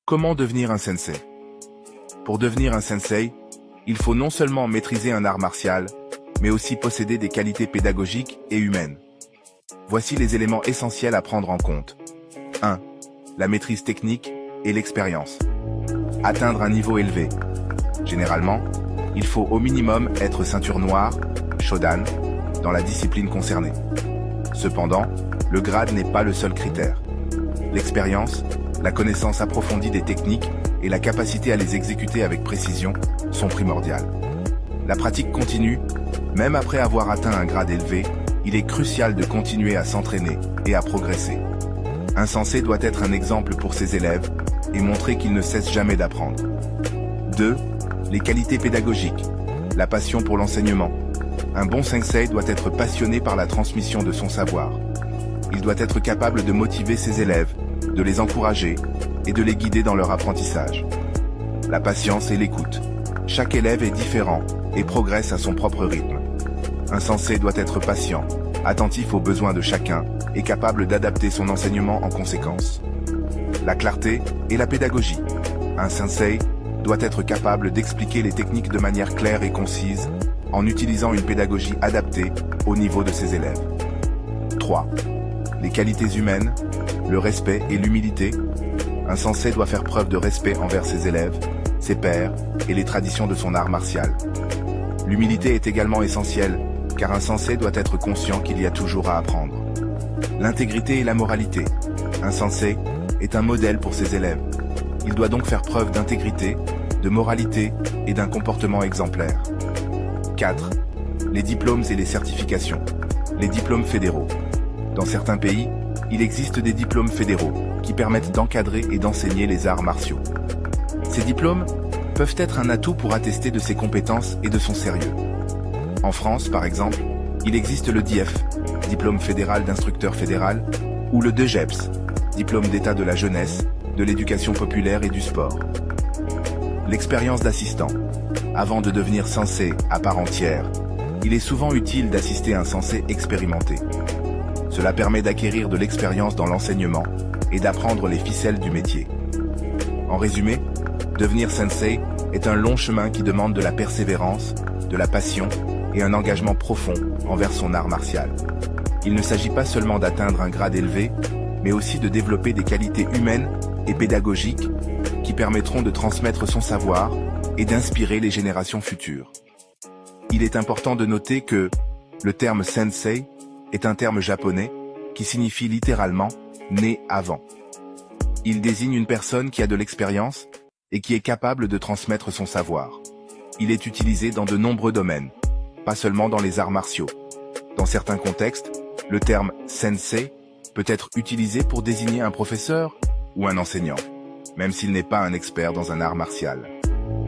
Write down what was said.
Comment devenir un sensei? Pour devenir un sensei, il faut non seulement maîtriser un art martial, mais aussi posséder des qualités pédagogiques et humaines. Voici les éléments essentiels à prendre en compte. 1. La maîtrise technique et l'expérience. Atteindre un niveau élevé. Généralement, il faut au minimum être ceinture noire, Shodan, dans la discipline concernée. Cependant, le grade n'est pas le seul critère. L'expérience, la connaissance approfondie des techniques et la capacité à les exécuter avec précision sont primordiales. La pratique continue, même après avoir atteint un grade élevé, il est crucial de continuer à s'entraîner et à progresser. Un sensei doit être un exemple pour ses élèves et montrer qu'il ne cesse jamais d'apprendre. 2. Les qualités pédagogiques, la passion pour l'enseignement. Un bon sensei doit être passionné par la transmission de son savoir. Il doit être capable de motiver ses élèves, de les encourager et de les guider dans leur apprentissage. La patience et l'écoute. Chaque élève est différent et progresse à son propre rythme. Un sensei doit être patient, attentif aux besoins de chacun et capable d'adapter son enseignement en conséquence. La clarté et la pédagogie. Un sensei doit être capable d'expliquer les techniques de manière claire et concise en utilisant une pédagogie adaptée au niveau de ses élèves. 3. Les qualités humaines, le respect et l'humilité. Un sensei doit faire preuve de respect envers ses élèves, ses pairs et les traditions de son art martial. L'humilité est également essentielle, car un sensei doit être conscient qu'il y a toujours à apprendre. L'intégrité et la moralité. Un sensei est un modèle pour ses élèves. Il doit donc faire preuve d'intégrité, de moralité et d'un comportement exemplaire. 4. Les diplômes et les certifications. Les diplômes fédéraux. Dans certains pays, il existe des diplômes fédéraux qui permettent d'encadrer et d'enseigner les arts martiaux. Ces diplômes peuvent être un atout pour attester de ses compétences et de son sérieux. En France, par exemple, il existe le DIEF, diplôme fédéral d'instructeur fédéral, ou le DEGEPS, diplôme d'état de la jeunesse, de l'éducation populaire et du sport. L'expérience d'assistant. Avant de devenir sensei à part entière, il est souvent utile d'assister un sensei expérimenté. Cela permet d'acquérir de l'expérience dans l'enseignement et d'apprendre les ficelles du métier. En résumé, devenir sensei est un long chemin qui demande de la persévérance, de la passion et un engagement profond envers son art martial. Il ne s'agit pas seulement d'atteindre un grade élevé, mais aussi de développer des qualités humaines et pédagogiques qui permettront de transmettre son savoir et d'inspirer les générations futures. Il est important de noter que le terme sensei est un terme japonais qui signifie littéralement « né avant ». Il désigne une personne qui a de l'expérience et qui est capable de transmettre son savoir. Il est utilisé dans de nombreux domaines, pas seulement dans les arts martiaux. Dans certains contextes, le terme « sensei » peut être utilisé pour désigner un professeur ou un enseignant, même s'il n'est pas un expert dans un art martial.